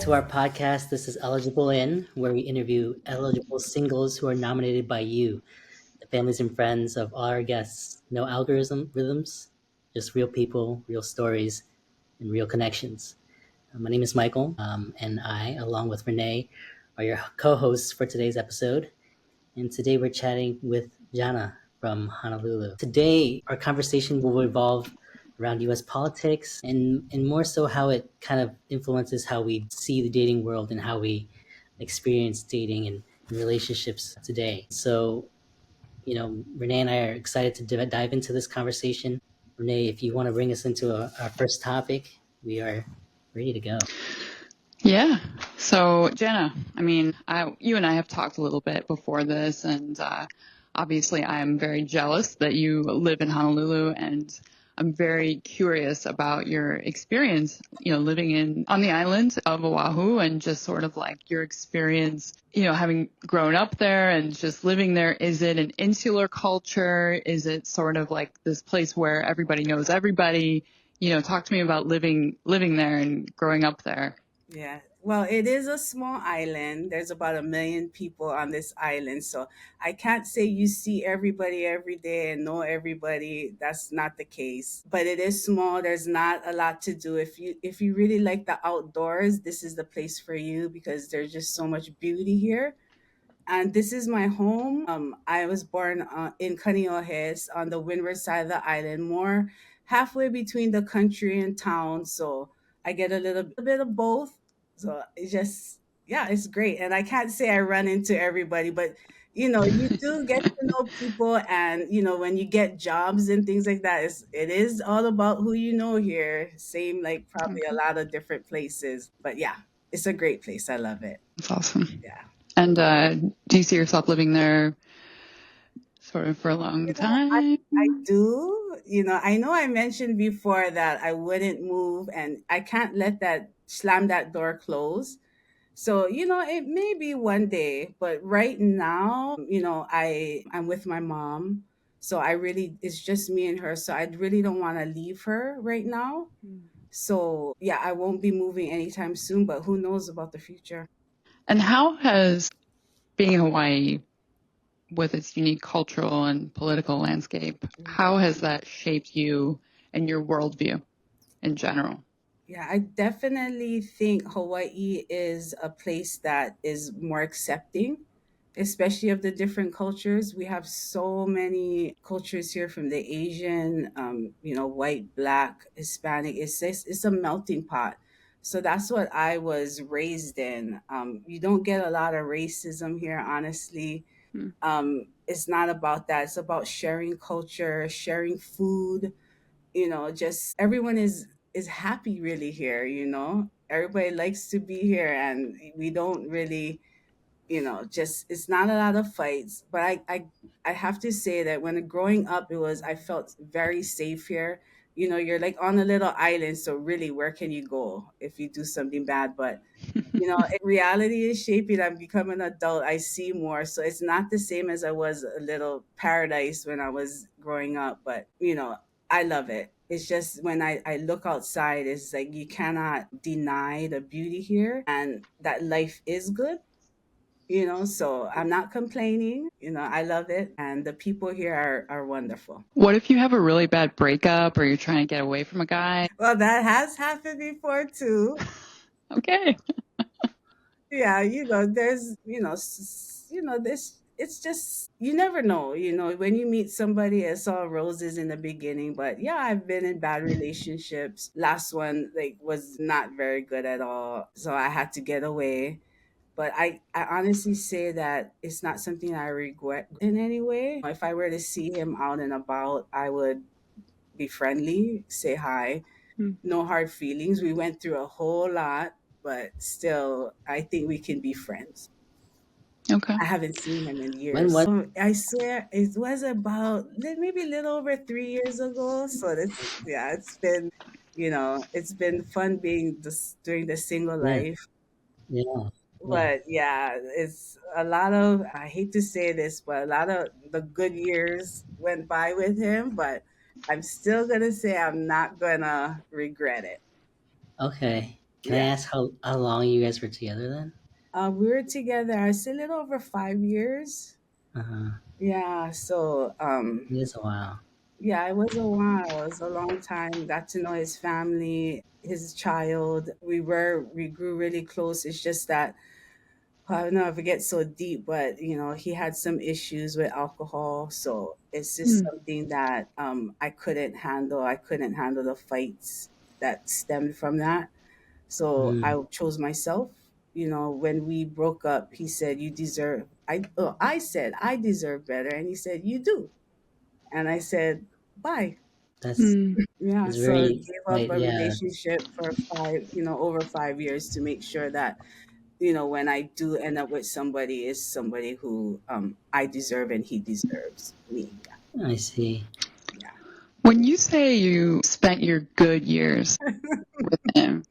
to our podcast. This is Eligible In, where we interview eligible singles who are nominated by you, the families and friends of all our guests. No rhythms, just real people, real stories, and real connections. My name is Michael, and I, along with Renee, are your co-hosts for today's episode. And today we're chatting with Janna from Honolulu. Today, our conversation will revolve around US politics and more so how it kind of influences how we see the dating world and how we experience dating and relationships today. So, Renee and I are excited to dive into this conversation. Renee, if you want to bring us into our first topic, we are ready to go. Yeah. So, Janna, you and I have talked a little bit before this, and obviously I'm very jealous that you live in Honolulu, and I'm very curious about your experience, living on the island of Oahu, and just sort of like your experience, having grown up there and just living there. Is it an insular culture? Is it sort of like this place where everybody knows everybody? Talk to me about living there and growing up there. Yeah. Well, it is a small island. There's about 1 million people on this island. So I can't say you see everybody every day and know everybody. That's not the case. But it is small. There's not a lot to do. If you really like the outdoors, this is the place for you because there's just so much beauty here. And this is my home. I was born in Kaneohe on the windward side of the island, more halfway between the country and town. So I get a little bit of both. So it's just, yeah, it's great. And I can't say I run into everybody, but you do get to know people. And, when you get jobs and things like that, it is all about who you know here. Same, like probably a Okay. lot of different places. But yeah, it's a great place. I love it. That's awesome. Yeah. And do you see yourself living there sort of for a long time? I do. I know I mentioned before that I wouldn't move and I can't let that slam that door close. So, it may be one day, but right now, I'm with my mom. So it's just me and her. So I really don't want to leave her right now. So yeah, I won't be moving anytime soon, but who knows about the future? And how has being in Hawaii with its unique cultural and political landscape, how has that shaped you and your worldview in general? Yeah, I definitely think Hawaii is a place that is more accepting, especially of the different cultures. We have so many cultures here from the Asian, white, black, Hispanic. It's a melting pot. So that's what I was raised in. You don't get a lot of racism here, honestly. Hmm. It's not about that. It's about sharing culture, sharing food, just everyone is happy really here. Everybody likes to be here, and we don't really, just it's not a lot of fights. But I have to say that when growing up, I felt very safe here. You're like on a little island, so really, where can you go if you do something bad? But reality is shaping. I'm becoming an adult. I see more. So it's not the same as I was a little paradise when I was growing up. But, I love it. It's just when I look outside, it's like you cannot deny the beauty here and that life is good. So I'm not complaining. I love it. And the people here are wonderful. What if you have a really bad breakup or you're trying to get away from a guy? Well, that has happened before too. Okay. Yeah, there's this, it's just you never know. When you meet somebody, it's all roses in the beginning. But yeah, I've been in bad relationships. Last one like was not very good at all, so I had to get away. But I honestly say that it's not something I regret in any way. If I were to see him out and about, I would be friendly, say hi, Hmm. no hard feelings. We went through a whole lot, but still, I think we can be friends. Okay. I haven't seen him in When years. was I swear it was about maybe a little over 3 years ago. So yeah, it's been fun being doing the single yeah, life. yeah, yeah. But yeah, it's a lot of, I hate to say this, but a lot of the good years went by with him. But I'm still gonna say I'm not gonna regret it. Okay. Can I Yeah. ask how long you guys were together then? We were together, I say, a little over 5 years. Uh-huh. Yeah. So, It is a while. yeah, it was a while. It was a long time. Got to know his family, his child. We grew really close. It's just that I don't know if it gets so deep, but he had some issues with alcohol. So it's just Mm. something that I couldn't handle. I couldn't handle the fights that stemmed from that. So I Mm, chose myself. When we broke up, he said, "You deserve." I said, "I deserve better," and he said, "You do." And I said, "Bye." that's Mm. Yeah, that's so I very gave up right. a Yeah, relationship for over 5 years to make sure that, when I do end up with somebody, is somebody who I deserve and he deserves me. I see. Yeah. When you say you spent your good years with him,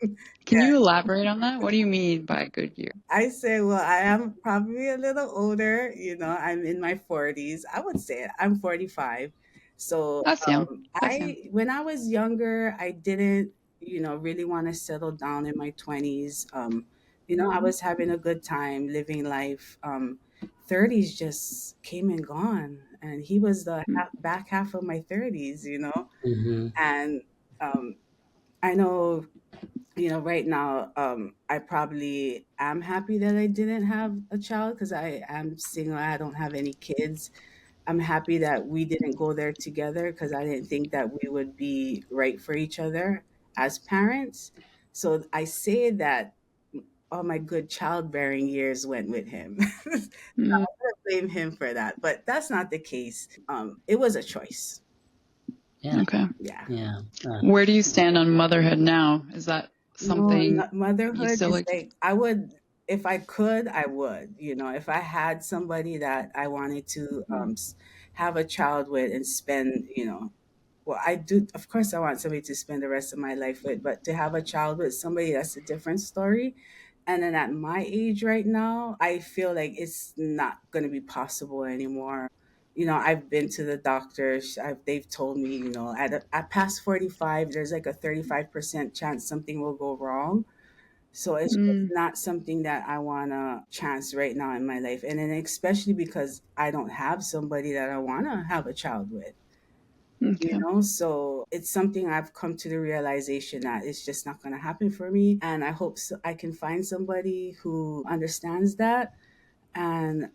can Yeah. you elaborate on that? What do you mean by good year? I say, well, I am probably a little older. I'm in my 40s. I would say I'm 45. So, That's young. That's young. when I was younger, I didn't, really want to settle down in my 20s. I was having a good time living life. 30s just came and gone. And he was the Mm. back half of my 30s. Mm-hmm. And um, I know, right now, I probably am happy that I didn't have a child because I am single. I don't have any kids. I'm happy that we didn't go there together because I didn't think that we would be right for each other as parents. So I say that all my good childbearing years went with him. Mm. I blame him for that, but that's not the case. It was a choice. Yeah, Okay. Yeah. yeah. Where do you stand on motherhood now? Is that No, something you motherhood still is like? like, I would, if I could, I would. If I had somebody that I wanted to Mm. have a child with and spend, well, I do. Of course, I want somebody to spend the rest of my life with, but to have a child with somebody, that's a different story. And then at my age right now, I feel like it's not going to be possible anymore. I've been to the doctors. They've told me, at past 45, there's like a 35% chance something will go wrong. So it's just Mm. not something that I want to chance right now in my life. And then especially because I don't have somebody that I want to have a child with. Okay. So it's something I've come to the realization that it's just not going to happen for me, and I hope I can find somebody who understands that. And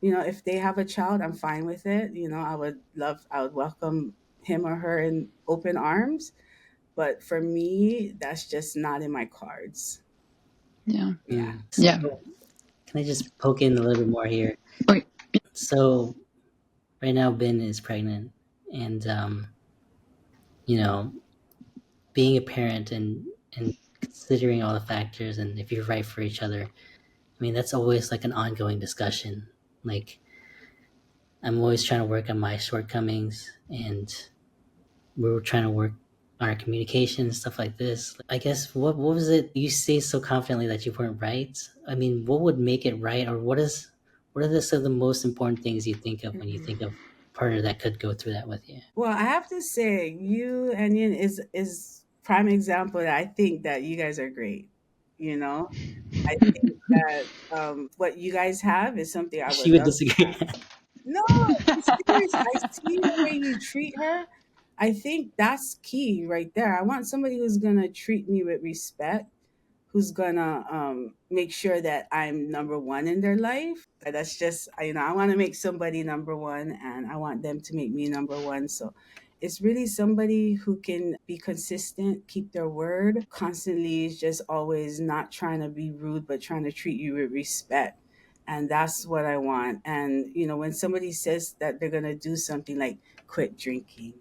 if they have a child, I'm fine with it. I would welcome him or her in open arms, but for me, that's just not in my cards. Yeah. Yeah. So Yeah. can I just poke in a little bit more here? Wait. So right now, Ben is pregnant, and you know, being a parent and considering all the factors and if you're right for each other. I mean, that's always like an ongoing discussion. Like I'm always trying to work on my shortcomings, and we were trying to work on our communication and stuff like this. I guess what was it you say so confidently that you weren't right? I mean, what would make it right, or what are some of the most important things you think of when you think of a partner that could go through that with you? Well, I have to say, you and Yin is prime example that I think that you guys are great. You know, I think that what you guys have is something I She would would love to disagree. have. No, I'm serious. I see the way you treat her. I think that's key right there. I want somebody who's gonna treat me with respect, who's gonna make sure that I'm number one in their life. That's just, I want to make somebody number one, and I want them to make me number one. So it's really somebody who can be consistent, keep their word, constantly is just always not trying to be rude, but trying to treat you with respect. And that's what I want. And, when somebody says that they're going to do something like quit drinking,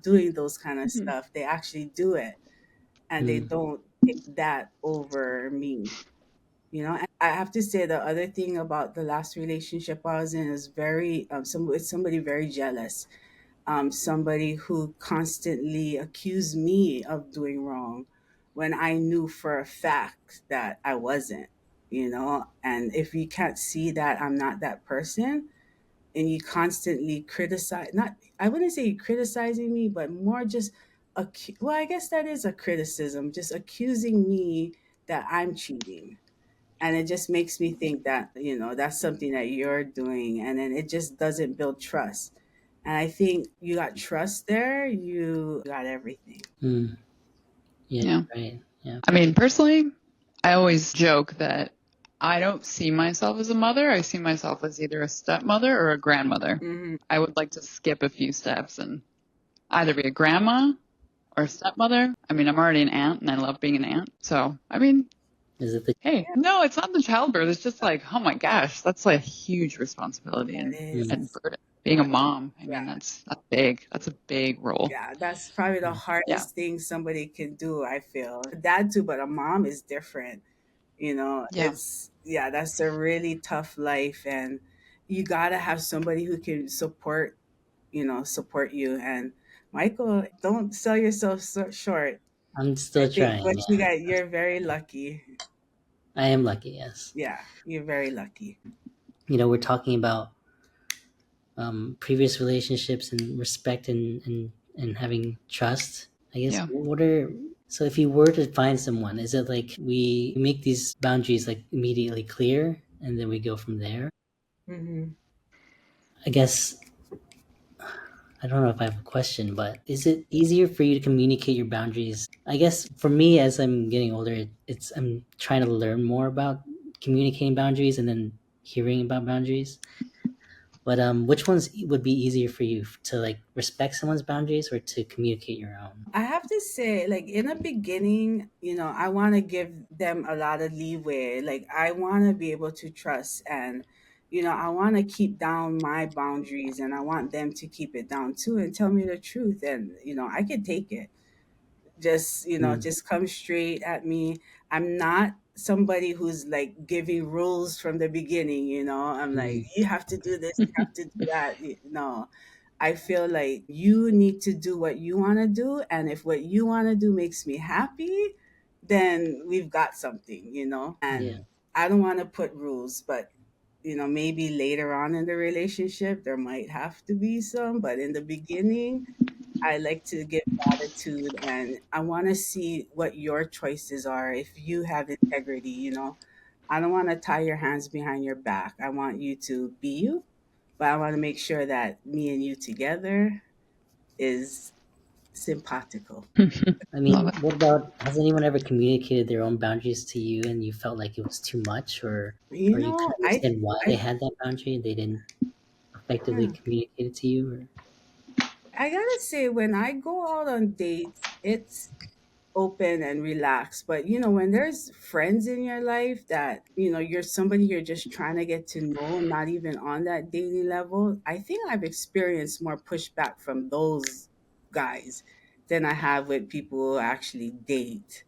doing those kind of Mhm. stuff, they actually do it, and they Mm, don't pick that over me. And I have to say, the other thing about the last relationship I was in is it's somebody very jealous, somebody who constantly accused me of doing wrong when I knew for a fact that I wasn't. And if you can't see that I'm not that person, and you constantly criticize, not, I wouldn't say criticizing me, but more just well, I guess that is a criticism, just accusing me that I'm cheating. And it just makes me think that, that's something that you're doing. And then it just doesn't build trust. And I think you got trust there, you got everything. Mm, yeah, Yeah. right. Yeah. I mean, personally, I always joke that I don't see myself as a mother. I see myself as either a stepmother or a grandmother. Hmm. I would like to skip a few steps and either be a grandma or a stepmother. I mean, I'm already an aunt and I love being an aunt. So, I mean, Is it the hey, no, it's not the childbirth. It's just like, oh my gosh, that's like a huge responsibility That is. and burden. Being a mom, I Yeah. mean, that's big. That's a big role. Yeah, that's probably the Yeah. hardest thing somebody can do, I feel. Dad too, but a mom is different. Yeah. It's, yeah, that's a really tough life, and you got to have somebody who can support you. And Michael, don't sell yourself short. I'm I still think trying. what you Yeah. got, you're very lucky. I am lucky, yes. Yeah, you're very lucky. We're talking about previous relationships and respect and having trust. I guess Yeah. so if you were to find someone, is it like we make these boundaries like immediately clear and then we go from there? Hmm. I guess I don't know if I have a question, but is it easier for you to communicate your boundaries? I guess for me, as I'm getting older, I'm trying to learn more about communicating boundaries and then hearing about boundaries. But which ones would be easier for you to like respect someone's boundaries or to communicate your own? I have to say, like in the beginning, I want to give them a lot of leeway. Like I want to be able to trust, and I want to keep down my boundaries, and I want them to keep it down too and tell me the truth, and I can take it. Mm, Just come straight at me. I'm not somebody who's like giving rules from the beginning. I'm like, mm, you have to do this, you have to do that. No, I feel like you need to do what you want to do. And if what you want to do makes me happy, then we've got something. yeah. And I don't want to put rules, but maybe later on in the relationship there might have to be some, but in the beginning I like to give gratitude, and I want to see what your choices are if you have integrity. I don't want to tie your hands behind your back. I want you to be you, but I want to make sure that me and you together is simpatico. I Love mean, it. what about has anyone ever communicated their own boundaries to you and you felt like it was too much or you couldn't I, understand why they I, had that boundary and they didn't effectively hmm, communicate it to you or I gotta say, when I go out on dates, it's open and relaxed. But when there's friends in your life that you're somebody you're just trying to get to know, not even on that dating level, I think I've experienced more pushback from those guys than I have with people who actually date.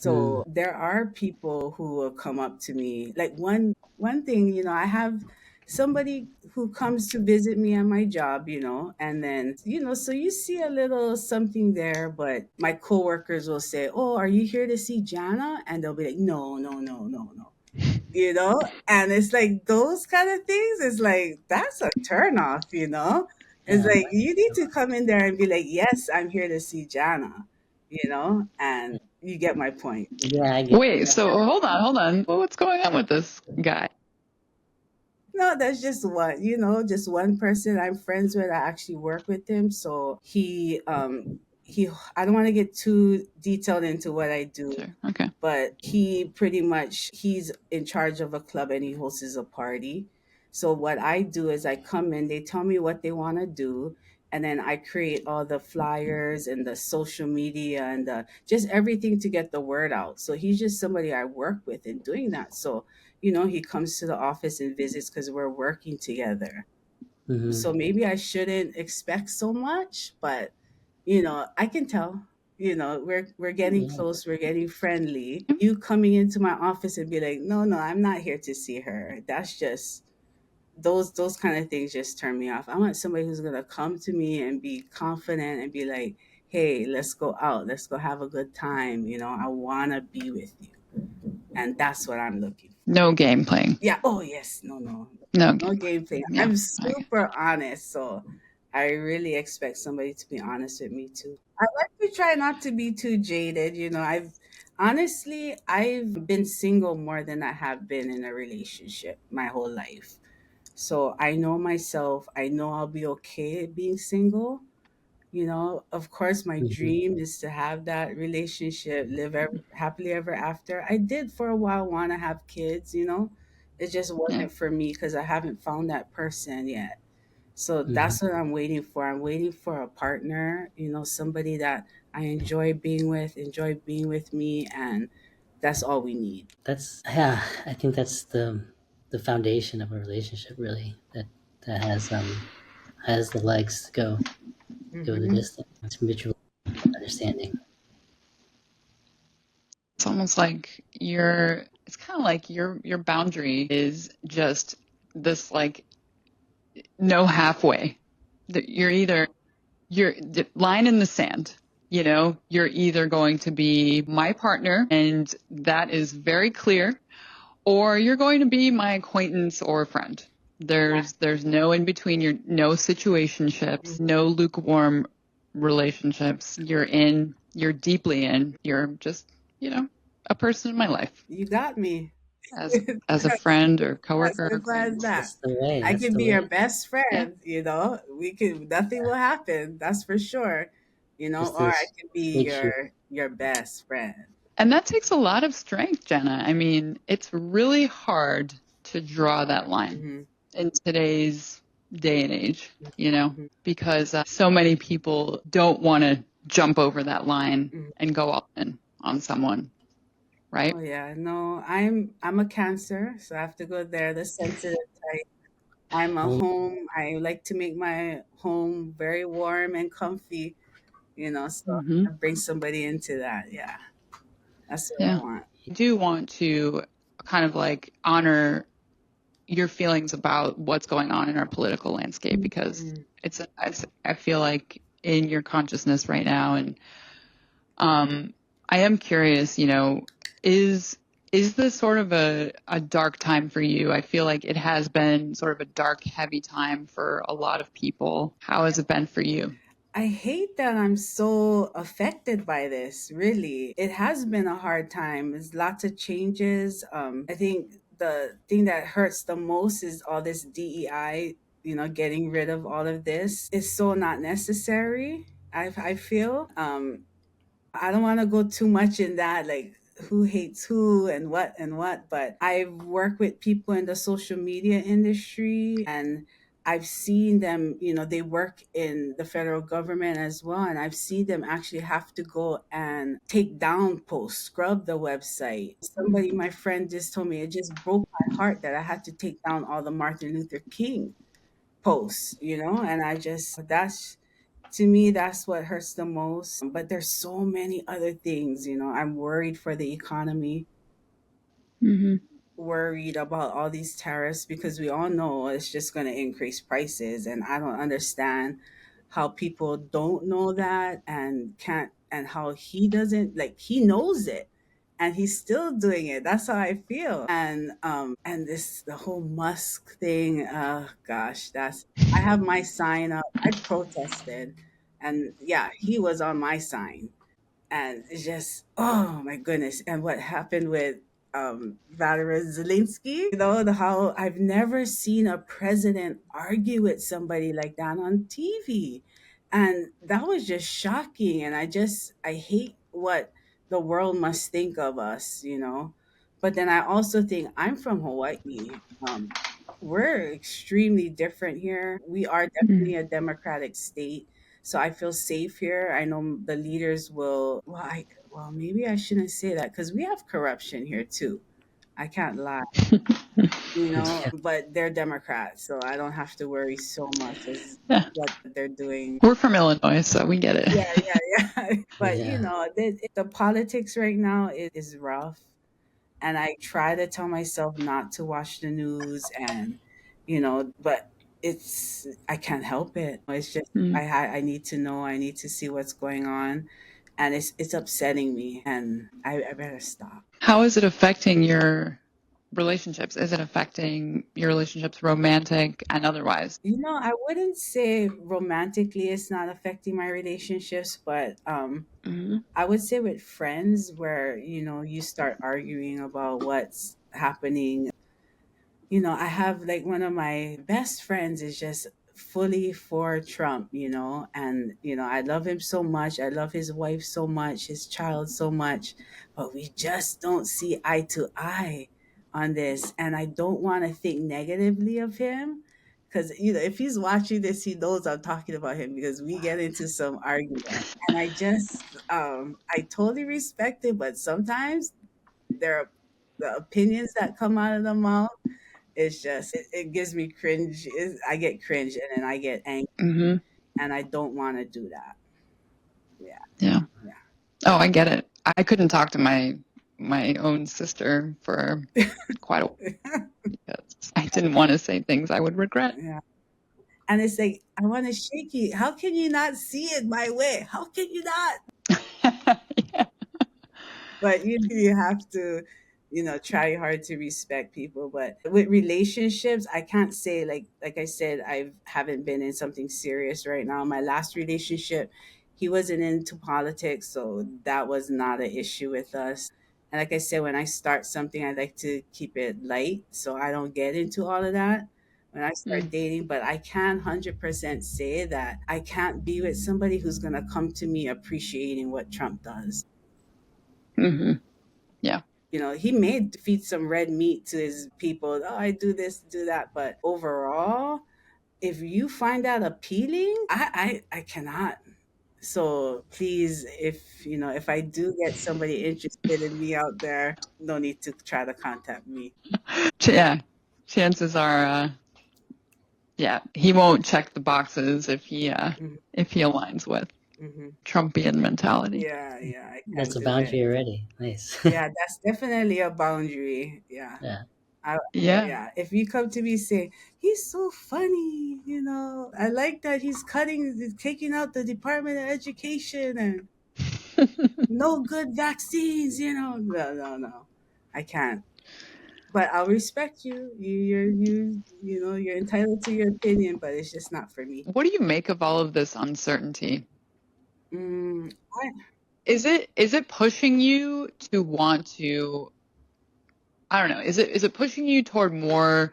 mm, So there are people who will come up to me. Like one thing, I have somebody who comes to visit me at my job, and then so you see a little something there, but my coworkers will say, "Oh, are you here to see Jana?" And they'll be like, "No, no, no, no, no." And it's like those kind of things. It's like that's a turn off. It's yeah, like you need to come in there and be like, "Yes, I'm here to see Jana," and you get my point. yeah, I get Wait, so hold on. Well, what's going on with this guy? No, that's just just one person I'm friends with. I actually work with him. So he I don't want to get too detailed into what I do, Sure. Okay. but he pretty much he's in charge of a club and he hosts a party. So what I do is I come in, they tell me what they want to do, and then I create all the flyers and the social media and just everything to get the word out. So he's just somebody I work with in doing that. So he comes to the office and visits because we're working together. hmm So maybe I shouldn't expect so much, but I can tell. We're getting yeah. close, we're getting friendly. You coming into my office and be like, "No, no, I'm not here to see her." That's just those kind of things just turn me off. I want somebody who's gonna come to me and be confident and be like, "Hey, let's go out, let's go have a good time. I wanna be with you." And that's what I'm looking for. No game playing. Yeah. Oh yes. No, no, No no game gameplay. playing. Yeah. I'm Okay. super honest, so I really expect somebody to be honest with me too. I like to try not to be too jaded. I've been single more than I have been in a relationship my whole life. So I know myself. I know I'll be okay being single. Of course, my Mhm. dream is to have that relationship, live happily ever after. I did for a while want to have kids. It just Yeah. wasn't for me because I haven't found that person yet. So Mhm. that's what I'm waiting for. I'm waiting for a partner, somebody that I enjoy being with me, and that's all we need. That's yeah. I think that's the foundation of a relationship, really. That has the legs to go the Hmm. distance. It's mutual understanding. It's almost like it's kind of like your boundary is just this like no halfway. That you're the line in the sand. You're either going to be my partner and that is very clear, or you're going to be my acquaintance or friend. There's no in between. No situationships, no lukewarm relationships. You're deeply in. You're just, a person in my life You got me. as a friend or As coworker or simple as acquaintance. that. That's the way. I That's can the be your way. best Yeah. friend. Nothing will happen. That's for sure. Just Or to I can be make sure. your best friend. And that takes a lot of strength, Jenna. I mean, it's really hard to draw that line Hmm. in today's day and age, because so many people don't want to jump over that line Hmm. and go all in on someone, right? Oh yeah, no, I'm a Cancer, so I have to go there. The sensitive type. I'm a Um, home. I like to make my home very warm and comfy. So Mm-hmm. I bring somebody into that. Yeah, that's what I Yeah. want. I do want to kind of like honor your feelings about what's going on in our political landscape because Mm. I feel like in your consciousness right now. And I am curious, is is this sort of a dark time for you? I feel like it has been sort of a dark, heavy time for a lot of people. How has it been for you? I hate that I'm so affected by this, really. It has been a hard time. There's lots of changes. I think the thing that hurts the most is all this DEI, getting rid of all of this is so not necessary. I feel. I don't want to go too much in that, like who hates who and what, but I've worked with people in the social media industry and I've seen them, they work in the federal government as well. And I've seen them actually have to go and take down posts, scrub the website. Somebody, my friend just told me, it just broke my heart that I had to take down all the Martin Luther King posts. And I just, that's, to me, that's what hurts the most. But there's so many other things. I'm worried for the economy, Mm-hmm. worried about all these tariffs because we all know it's just going to increase prices. And I don't understand how people don't know that and can't, and how he doesn't, like, he knows it and he's still doing it. That's how I feel. And this, the whole Musk thing, gosh, I have my sign up. I protested, and yeah, he was on my sign, and it's just, oh my goodness. And what happened with Vladimir Zelensky, the how I've never seen a president argue with somebody like that on TV. And that was just shocking. And I hate what the world must think of us. But then I also think I'm from Hawaii. We're extremely different here. We are definitely a democratic state, so I feel safe here. I know the leaders will. Well, maybe I shouldn't say that because we have corruption here too. I can't lie, yeah. but they're Democrats, so I don't have to worry so much as Yeah. what they're doing. We're from Illinois, so we get it. Yeah, yeah, yeah. But Yeah. the politics right now is rough, and I try to tell myself not to watch the news, but I can't help it. It's just Mm. I need to know, I need to see what's going on, and it's upsetting me, and I better stop. How is it affecting your relationships? Is it affecting your relationships, romantic and otherwise? I wouldn't say romantically it's not affecting my relationships, but Mm-hmm. I would say with friends where, you start arguing about what's happening. I have like one of my best friends is just fully for Trump, and I love him so much. I love his wife so much, his child so much, but we just don't see eye to eye on this. And I don't want to think negatively of him because if he's watching this, he knows I'm talking about him because we get into some argument. And I totally respect it, but sometimes there are the opinions that come out of the mouth, it's just it gives me cringe. I get cringe and then I get angry, Mm-hmm. and I don't want to do that. Yeah, Yeah. yeah, Oh, I get it. I couldn't talk to my own sister for quite a while because I didn't want to say things I would regret. yeah. And it's like I want to shake you. How can you not see it my way? How can you not? Yeah. But you have to try hard to respect people. But with relationships, I can't say, like I said, I haven't been in something serious right now. My last relationship, he wasn't into politics, so that was not an issue with us. And like I said, when I start something, I like to keep it light so I don't get into all of that when I start Mm. dating. But I can 100% say that I can't be with somebody who's going to come to me appreciating what Trump does. Mm-hmm. Yeah. He may feed some red meat to his people. Oh, I do this, do that. But overall, if you find that appealing, I cannot. So please, if I do get somebody interested in me out there, no need to try to contact me. Yeah. Chances are, yeah, he won't check the boxes Hmm. if he aligns with Hmm. Trumpian mentality. Yeah, yeah, I That's can't a do it. boundary already. Nice. Yeah, that's definitely a boundary. Yeah. Yeah. I, Yeah. yeah, if you come to me say he's so funny, I like that he's taking out the Department of Education and no good vaccines, no, no, no, I can't. But I'll respect you. You're entitled to your opinion, but it's just not for me. What do you make of all of this uncertainty? Mm, Is it pushing you to want to, I don't know, is it pushing you toward more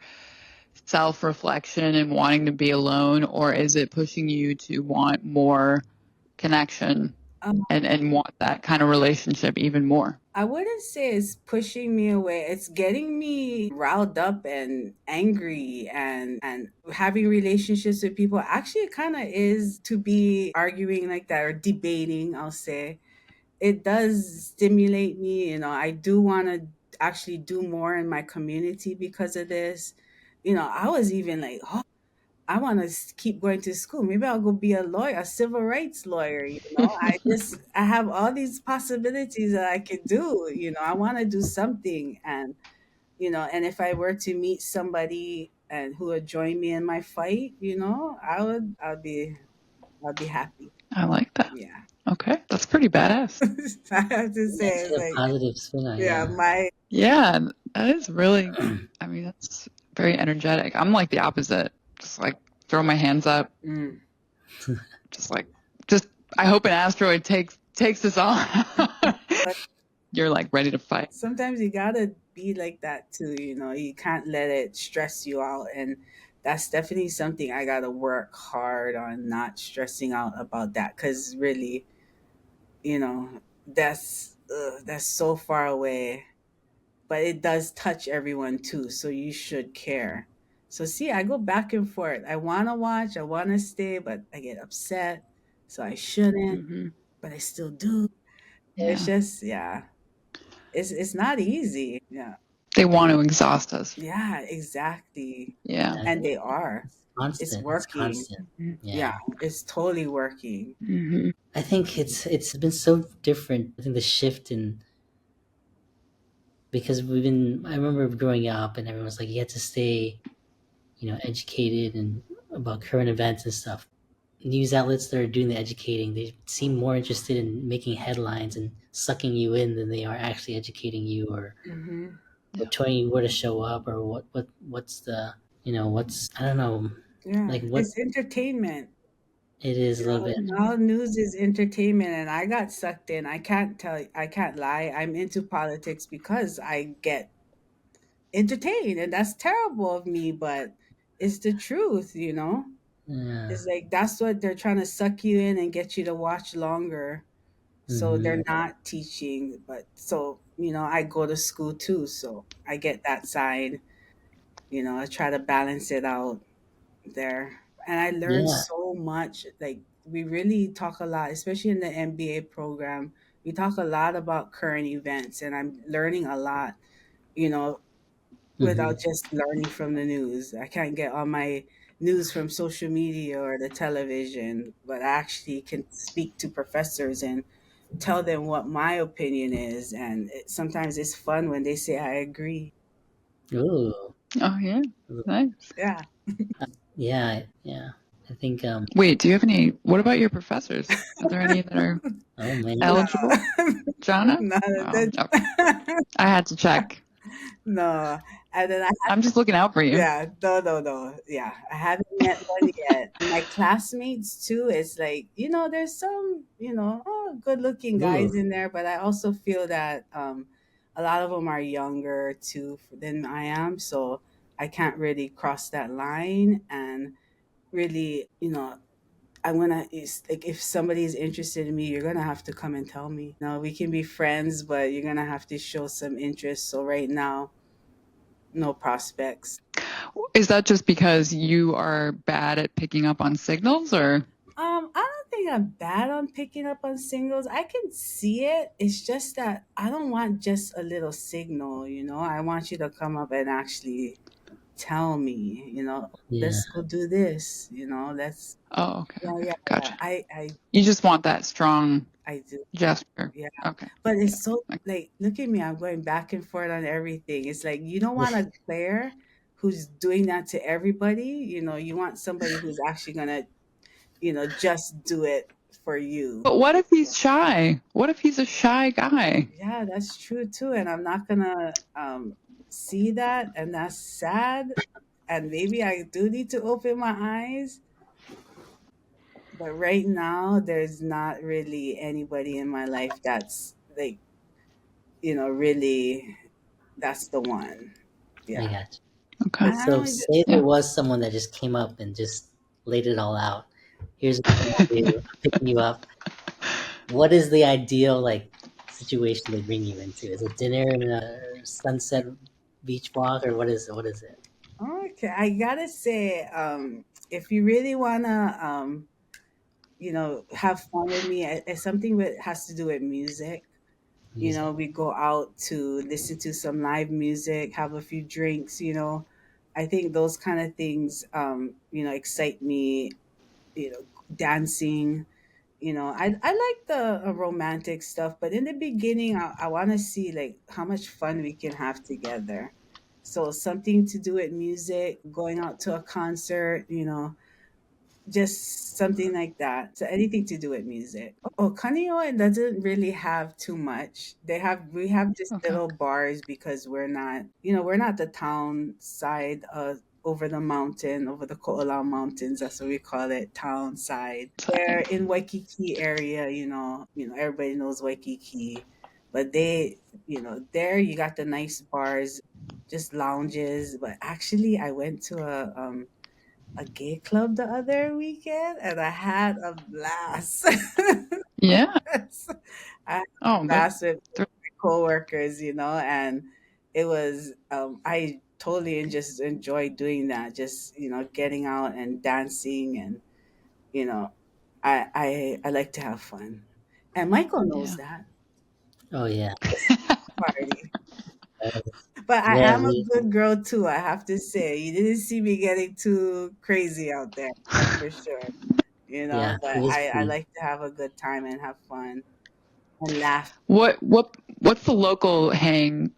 self-reflection and wanting to be alone, or is it pushing you to want more connection I, and want that kind of relationship even more? I wouldn't say it's pushing me away. It's getting me riled up and angry, and having relationships with people actually it kind of is to be arguing like that or debating, I'll say. It does stimulate me, I do want to actually do more in my community because of this. I was even like, oh, I want to keep going to school. Maybe I'll go be a lawyer, a civil rights lawyer. I have all these possibilities that I could do. I want to do something, and if I were to meet somebody and who would join me in my fight, I'd be happy. I like that. Yeah, Okay, that's pretty badass. I have to Yeah, say, it's it's a like, positive spin on, yeah, yeah. my, Yeah, that is really, I mean, that's very energetic. I'm like the opposite. Just like throw my hands up, mm. just like, just, I hope an asteroid takes us on. But You're like ready to fight. sometimes you gotta be like that too. You can't let it stress you out, and that's definitely something I gotta work hard on not stressing out about that. Because really, that's so far away, but it does touch everyone too. So you should care. So see, I go back and forth. I wanna watch, I wanna stay, but I get upset. So I shouldn't, Hmm. but I still do. It's Yeah. just, yeah, it's not easy. Yeah. They want to exhaust us. Yeah, exactly. Yeah. And they are. It's It's constant. It's working. constant. Hmm. Yeah, Yeah. it's totally working. I think it's been so different. I think the shift in because I remember growing up and everyone was like, you had to stay, educated and about current events and stuff. News outlets that are doing the educating, they seem more interested in making headlines and sucking you in than they are actually educating you or Hmm. telling you where to show up or what's the what's I don't know Yeah, like what it's entertainment. it is You a little know, bit. now news is entertainment, and I got sucked in. I can't lie. I'm into politics because I get entertained, and that's terrible of me, but it's the truth, you know? Yeah. It's like that's what they're trying to suck you in and get you to watch longer. So Mm-hmm. they're not teaching, but so, I go to school too, so I get that side, I try to balance it out there. And I learned Yeah. so much. Like we really talk a lot, especially in the MBA program. We talk a lot about current events, and I'm learning a lot, you know, Mm-hmm. without just learning from the news. I can't get all my news from social media or the television, but I actually can speak to professors and tell them what my opinion is. And sometimes it's fun when they say I agree. Ooh. Oh, yeah. Nice. Yeah. Yeah. Yeah. I think. Wait, do you have any? What about your professors? Are there any that are Oh man. No, eligible? Jonna? no, Oh, okay. I had to check. no. And then I I'm just looking out for you. Yeah, no, no, no. Yeah, I haven't met one yet. My classmates too. It's like there's some good-looking Ooh. guys in there, but I also feel that a lot of them are younger too than I am, so I can't really cross that line. And really, I'm gonna it's like if somebody's interested in me, you're gonna have to come and tell me. We can be friends, but you're gonna have to show some interest. So right now, no prospects. Is that just because you are bad at picking up on signals, or? I don't think I'm bad on picking up on singles. I can see it. It's just that I don't want just a little signal. I want you to come up and actually tell me, Yeah. let's go do this, let's Oh, okay, yeah, okay, yeah, yeah. gotcha. I You just want that strong I do. gesture. Yeah. Okay. But it's so Okay. like look at me, I'm going back and forth on everything. It's like you don't want a player who's doing that to everybody. You want somebody who's actually gonna, just do it for you. But what if he's shy? What if he's a shy guy? Yeah, that's true too. And I'm not gonna see that, and that's sad. And maybe I do need to open my eyes. But right now, there's not really anybody in my life that's like, really, that's the one. I Yeah. got you. Okay. But And I so don't even, say there Yeah. was someone that just came up and just laid it all out. Here's what I'm gonna do. I'm picking you up. What is the ideal like situation they bring you into? Is it dinner and a sunset beach walk, or what is it? okay, I gotta say, if you really wanna, have fun with me, it's something that has to do with music. Music. We go out to listen to some live music, have a few drinks. I think those kind of things, excite me, dancing. I like the romantic stuff, but in the beginning, I want to see like how much fun we can have together. So something to do with music, going out to a concert, just something like that. So anything to do with music. Oh, Kanio, it doesn't really have too much. We have just Okay. little bars because we're not the town side over the mountain, over the Ko'olau Mountains. That's what we call it, town side. We're Side. in Waikiki area, everybody knows Waikiki. But there you got the nice bars, just lounges. But actually I went to a gay club the other weekend, and I had a blast. Yeah. Yes. I had a Oh, blast with th- my coworkers, and it was I totally just enjoyed doing that, just getting out and dancing, and you know I like to have fun, and Michael knows yeah. that Oh yeah. party. Uh, But I yeah, am a good girl too, I have to say. You didn't see me getting too crazy out there, that's for sure. yeah, But it was I pretty. like to have a good time and have fun and laugh. What's the local hang,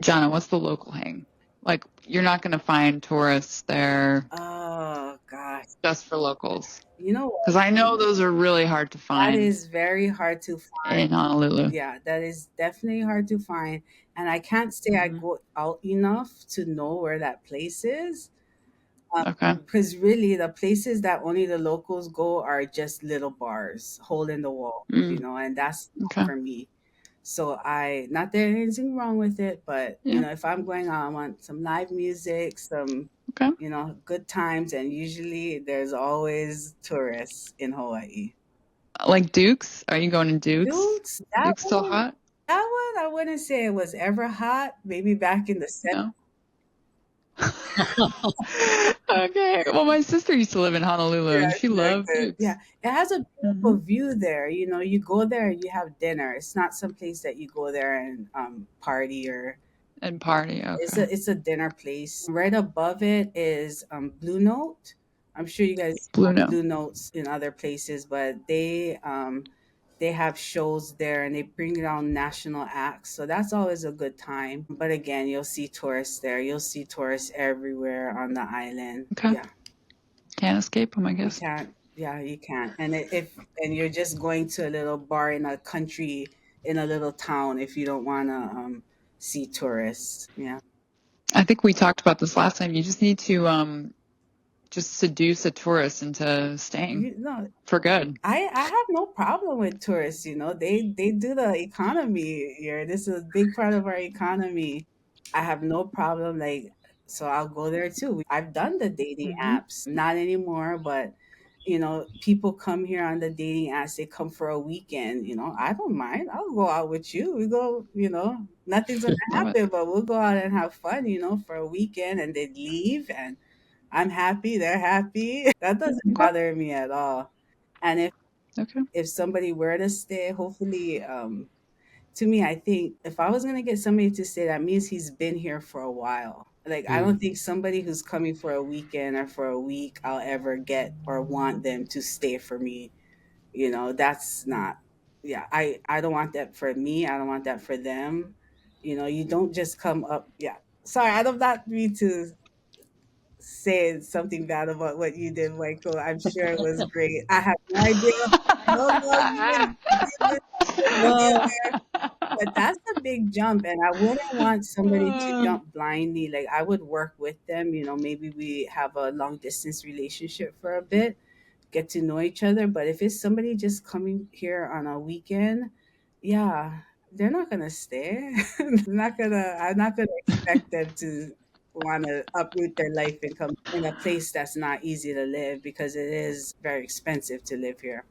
Jonna? What's the local hang? Like you're not going to find tourists there. Oh gosh. just for locals? You know Because what? I know those are really hard to That find is very hard to in find. Honolulu. Yeah, that is definitely hard to find. And I can't say I Mhm. go out enough to know where that place is. Okay. Because really, the places that only the locals go are just little bars, hole in the wall, Mm, and that's not okay. for me. So not that there's anything wrong with it, but Yeah. if I'm going out, I want some live music, some, Okay. good times, and usually there's always tourists in Hawaii. Like Duke's? Are you going to Duke's? Dukes, that Duke's still one, hot? I wouldn't say it was ever hot. Maybe back in the No. Okay. Well, my sister used to live in Honolulu and Yeah, she very loved good. Yeah, Duke's. it has a Hmm. beautiful view there. You go there and you have dinner. It's not some place that you go there and party or. And party. It's Okay. a dinner place. Right above it is Blue Note. I'm sure you guys Blue have Note. Blue Notes in other places, but they have shows there and they bring down national acts. So that's always a good time. But again, you'll see tourists there. You'll see tourists everywhere on the island. Okay. Yeah. Can't escape them, I You guess. can't. Yeah, you can't. And you're just going to a little bar in a country in a little town if you don't want to see tourists. Yeah. I think we talked about this last time. You just need to just seduce a tourist into staying You know, for good. I have no problem with tourists. They do the economy here. This is a big part of our economy. I have no problem. Like, so I'll go there too. I've done the dating Hmm. apps, not anymore, but people come here on the dating apps. They come for a weekend. I don't mind. I'll go out with you. We go. Nothing's gonna Love it. happen, but we'll go out and have fun. For a weekend, and they leave, and I'm happy. They're happy. That doesn't Okay. bother me at all. And Okay. if somebody were to stay, hopefully, to me, I think if I was gonna get somebody to stay, that means he's been here for a while. Like, I don't Mm. think somebody who's coming for a weekend or for a week, I'll ever get or want them to stay for me. That's not. Yeah, I don't want that for me. I don't want that for them. You don't just come up. Yeah, sorry, I don't not mean to say something bad about what you did, Michael. I'm sure it was great. I have no idea. No, no, you didn't Well, there. But that's a big jump, and I wouldn't want somebody to jump blindly. Like, I would work with them. Maybe we have a long distance relationship for a bit, get to know each other. But if it's somebody just coming here on a weekend, yeah, they're not gonna stay. I'm not gonna expect them to want to uproot their life and come in a place that's not easy to live because it is very expensive to live here.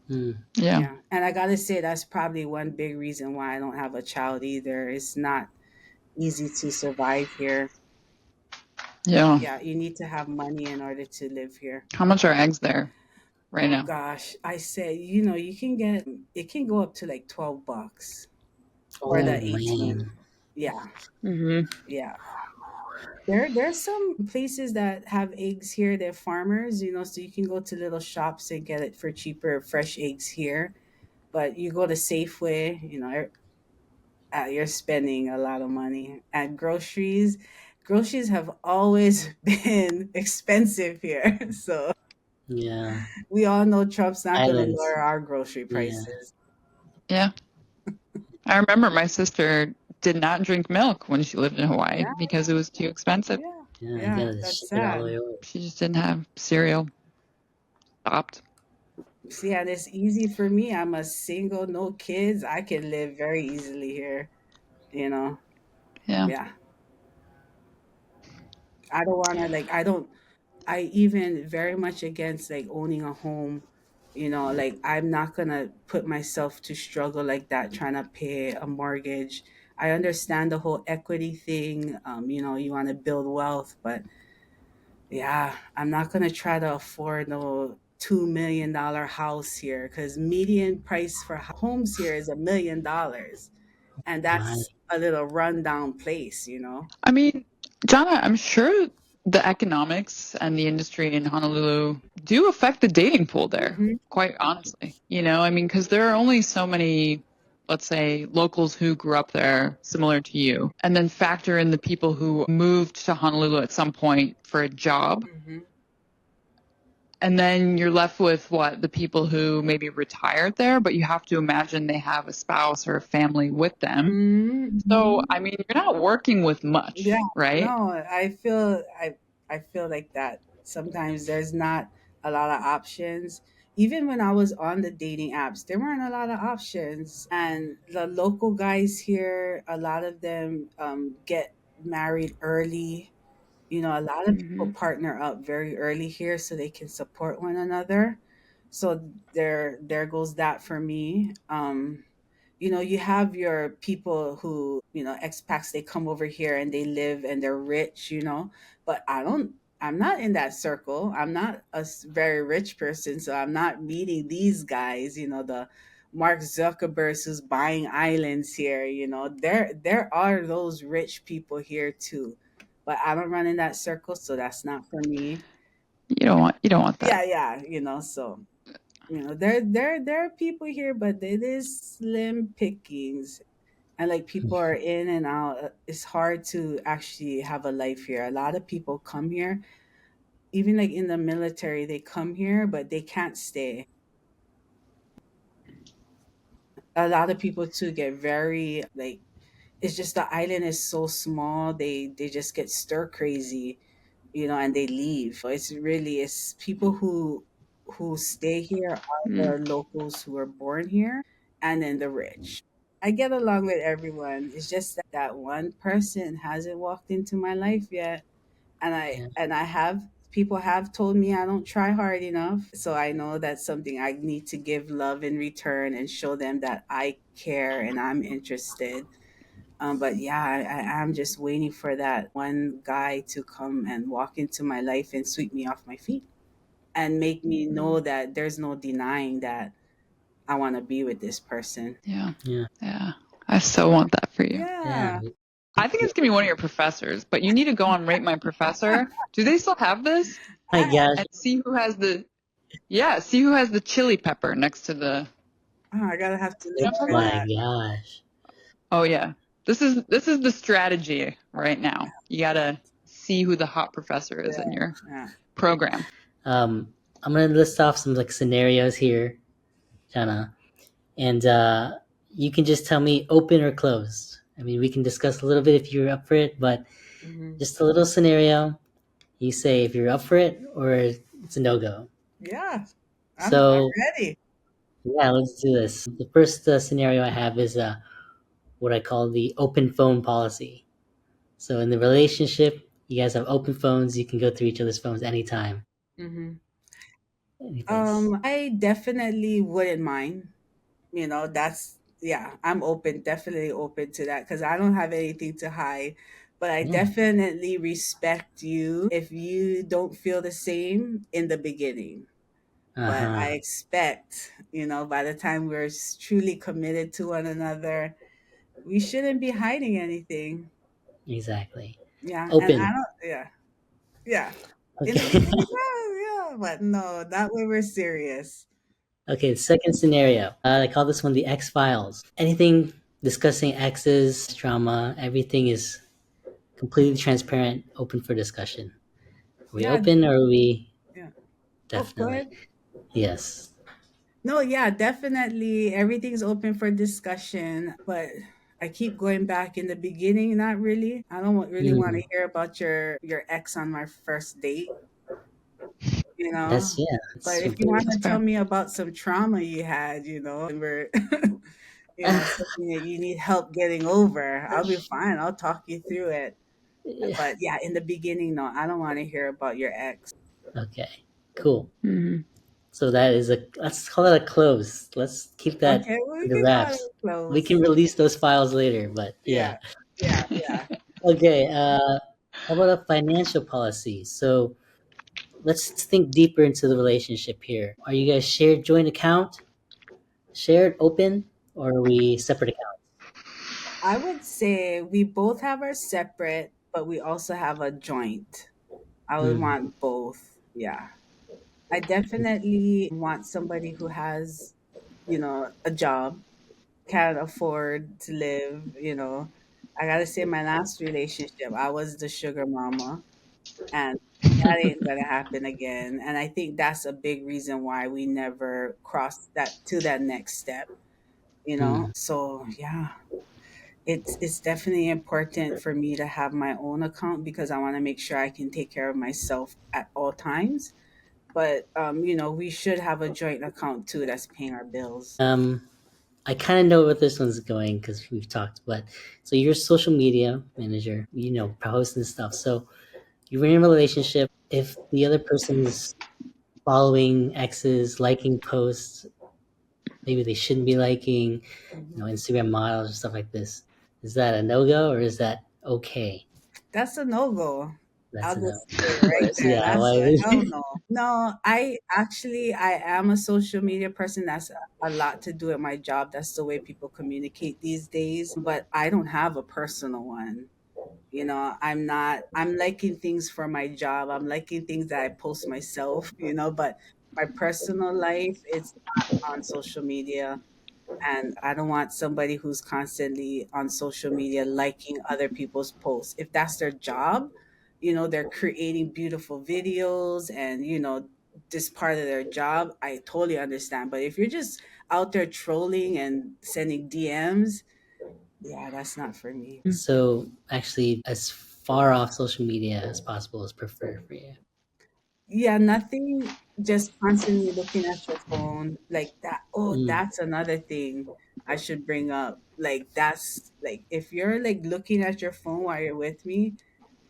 mm, Yeah. Yeah. And I gotta say that's probably one big reason why I don't have a child either. It's not easy to survive here. Yeah. Yeah, you need to have money in order to live here. How much are eggs there right Oh now? gosh, I say, you can get it can go up to like $12 or oh the 18. man. Yeah, Hmm. yeah. There's some places that have eggs here. They're farmers, so you can go to little shops and get it for cheaper, fresh eggs here. But you go to Safeway, you're spending a lot of money. And groceries have always been expensive here. So Yeah. we all know Trump's not going to Islands. lower our grocery Yeah. prices. Yeah. I remember my sister did not drink milk when she lived in Hawaii Yeah, because it was too expensive. yeah, Yeah. You yeah. gotta That's ship it all the sad. way over. She just didn't have cereal. Stopped. See, and it's easy for me. I'm a single, no kids. I can live very easily here. You know, Yeah. yeah. I don't want to like. I even very much against like owning a home. Like, I'm not gonna put myself to struggle like that trying to pay a mortgage. I understand the whole equity thing. You want to build wealth, but yeah, I'm not gonna try to afford no $2 million house here because median price for homes here is $1 million, and My. that's a little rundown place. I mean, Jana, I'm sure the economics and the industry in Honolulu do affect the dating pool there, Hmm. quite honestly. I mean, because there are only so many, let's say, locals who grew up there, similar to you, and then factor in the people who moved to Honolulu at some point for a job. Hmm. And then you're left with what? The people who maybe retired there, but you have to imagine they have a spouse or a family with them. So, Mm-hmm. I mean, you're not working with Yeah, much, right? no, I feel like that. Sometimes there's not a lot of options. Even when I was on the dating apps, there weren't a lot of options. And the local guys here, a lot of them get married early. A lot of people Mm-hmm. partner up very early here so they can support one another. So there goes that for me. You have your people who, expats, they come over here and they live and they're rich, but I'm not in that circle. I'm not a very rich person, so I'm not meeting these guys, the Mark Zuckerbergs who's buying islands here, there are those rich people here too. But I don't run in that circle, so that's not for me. You don't want that. Yeah, yeah, so there are people here, but it is slim pickings, and like people are in and out. It's hard to actually have a life here. A lot of people come here, even like in the military, they come here, but they can't stay. A lot of people too get very like, it's just the island is so small. They just get stir crazy, and they leave. So it's people who stay here Mm. are the locals who are born here, and then the rich. I get along with everyone. It's just that one person hasn't walked into my life yet, and I Yeah, and I have people have told me I don't try hard enough. So I know that's something I need to give love in return and show them that I care and I'm interested. But yeah, I'm just waiting for that one guy to come and walk into my life and sweep me off my feet and make me know that there's no denying that I want to be with this person. Yeah. yeah, Yeah. I so want that for you. yeah. Yeah. I think it's gonna be one of your professors, but you need to go on Rate My Professor. Do they still have this? My I, gosh, And see who has the chili pepper next to the I gotta have to you look know what for I'm my talking that. gosh. Oh yeah. This is the strategy right now. You gotta see who the hot professor is in your Yeah. program. Um, I'm gonna list off some like scenarios here, Janna, and you can just tell me open or closed. I mean, we can discuss a little bit if you're up for it, but Hmm. just a little scenario. You say if you're up for it or it's a no go. Yeah. I'm So ready. yeah, let's do this. The first scenario I have is what I call the open phone policy. So in the relationship, you guys have open phones. You can go through each other's phones anytime, Hmm. any place. I definitely wouldn't mind. That's, yeah, I'm open, definitely open to that because I don't have anything to hide. But I Yeah. definitely respect you if you don't feel the same in the beginning. Uh But I huh. expect, by the time we're truly committed to one another, we shouldn't be hiding anything. Exactly. Yeah. And I Open. don't, yeah, yeah. In the Okay. beginning, yeah, yeah. But no, that way we're serious. Okay. Second scenario. I call this one the X Files. Anything discussing exes, trauma, everything is completely transparent, open for discussion. Are we Yeah. open or are we Yeah. Oh, go definitely? ahead. Yes. No, yeah, definitely. Everything's open for discussion, but I keep going back in the beginning. Not really. I don't really want to Mm, hear about your ex on my first date. You know. that's yeah. That's But if you want completely. That's to tell fair. me about some trauma you had, and we're, something that you need help getting over, I'll be fine. I'll talk you through it. But yeah, in the beginning, no, I don't want to hear about your ex. Okay. Cool. Hmm. So that is a let's call that a close. Let's keep that Okay, well, we under can call it wraps. We close. can release those files later, but Yeah, yeah. yeah, yeah. Okay. How about a financial policy? So let's think deeper into the relationship here. Are you guys shared joint account, shared open, or are we separate account? I would say we both have our separate, but we also have a joint. I would Hmm. want both. Yeah. I definitely want somebody who has, a job, can afford to live. I gotta say, my last relationship, I was the sugar mama. And That ain't gonna happen again. And I think that's a big reason why we never crossed that to that next step, you know? Hmm. So yeah, it's definitely important for me to have my own account because I want to make sure I can take care of myself at all times. But we should have a joint account too that's paying our bills. I kind of know where this one's going because we've talked, but so you're a social media manager, posting stuff. So you're in a relationship. If the other person is following exes, liking posts, maybe they shouldn't be liking, Mhm. Instagram models and stuff like this. Is that a no go or is that okay? That's a no go. That's I'll a no. just say it Of right course, there. yeah. That's Why? a hell no. No, I am a social media person. That's a lot to do with my job. That's the way people communicate these days. But I don't have a personal one. I'm not, I'm liking things for my job. I'm liking things that I post myself, but my personal life, it's not on social media. And I don't want somebody who's constantly on social media liking other people's posts. If that's their job, they're creating beautiful videos and, this part of their job, I totally understand. But if you're just out there trolling and sending DMs, yeah, that's not for me. So actually, as far off social media as possible is preferred for you. Yeah, nothing just constantly looking at your phone like that. Oh, Mm. that's another thing I should bring up. Like that's like if you're like looking at your phone while you're with me,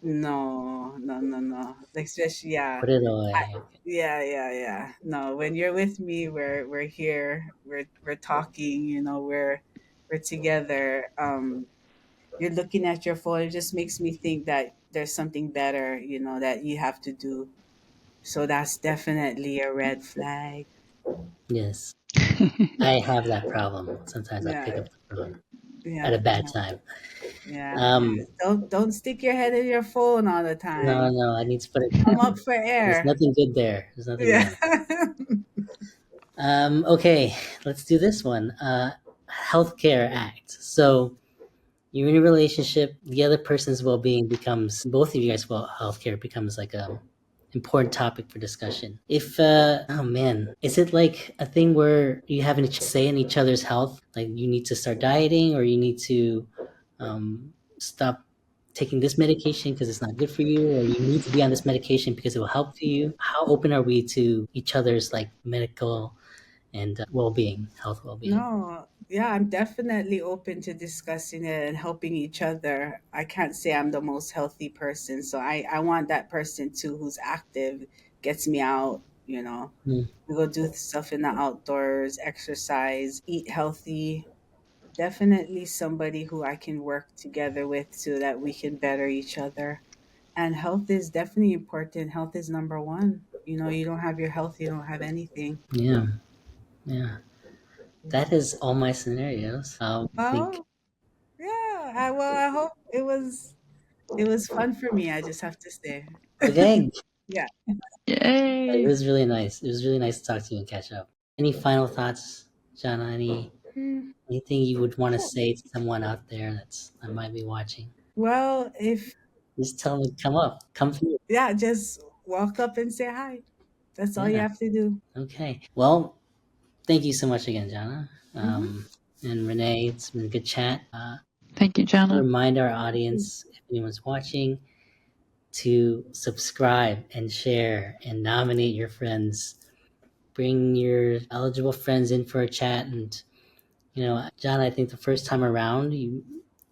no, no, no, no. Like especially yeah. Put it I, away. yeah, yeah, yeah. No, when you're with me, we're here, we're talking, we're together. You're looking at your phone, it just makes me think that there's something better, that you have to do, so that's definitely a red flag. Yes, I have that problem. Sometimes I pick Yeah, up the phone at yeah, a bad yeah, time. yeah, yeah. Um, Don't stick your head in your phone all the no, time. no, I need to put it Come up down. for There's air. nothing good there. There's nothing Yeah. there. Okay, let's do this one. Healthcare Act. So you're in a relationship, the other person's well-being becomes both of you guys' well healthcare becomes like a important topic for discussion. If oh man, is it like a thing where you have any say in each other's health? Like you need to start dieting, or you need to stop taking this medication because it's not good for you, or you need to be on this medication because it will help you. How open are we to each other's like medical and well-being, health well-being? No, yeah, I'm definitely open to discussing it and helping each other. I can't say I'm the most healthy person, so I want that person too who's active, gets me out, Hmm. we go do stuff in the outdoors, exercise, eat healthy. Definitely somebody who I can work together with so that we can better each other. And health is definitely important. Health is number one. You don't have your health, you don't have anything. Yeah, yeah. Yeah. That is all my scenarios. I think Oh, yeah. I hope it was fun for me. I just have to say. okay. Yeah. It Yay. was really nice. It was really nice to talk to you and catch up. Any final thoughts, Jana? Hmm. Anything you would want to say to someone out there that might be watching? Well, if Just tell them to come up, come through. yeah, just walk up and say hi. That's all you Yeah. have to do. Okay. Well, thank you so much again, Jana. Hmm. And Renee, it's been a good chat. Thank you, Just want to Janna. remind our audience, if anyone's watching, to subscribe and share and nominate your friends. Bring your eligible friends in for a chat. And John, I think the first time around,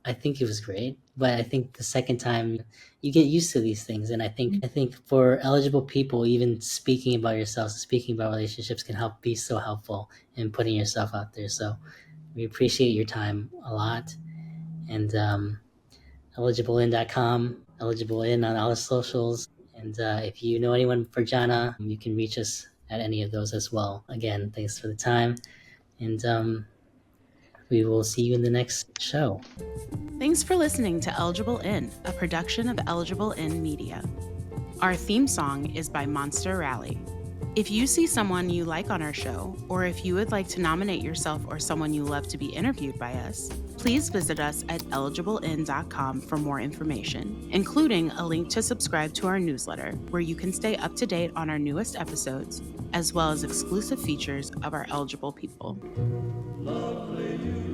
I think it was great, but I think the second time you get used to these things. And I think for eligible people, even speaking about yourselves, speaking about relationships can be so helpful in putting yourself out there. So we appreciate your time a lot. And eligibleinfo.com, eligible in on all the socials. And if you know anyone for Jana, you can reach us at any of those as well. Again, thanks for the time. And we will see you in the next show. Thanks for listening to Eligible In, a production of Eligible In Media. Our theme song is by Monster Rally. If you see someone you like on our show, or if you would like to nominate yourself or someone you love to be interviewed by us, please visit us at eligiblein.com for more information, including a link to subscribe to our newsletter, where you can stay up to date on our newest episodes, as well as exclusive features of our eligible people. Lovely you.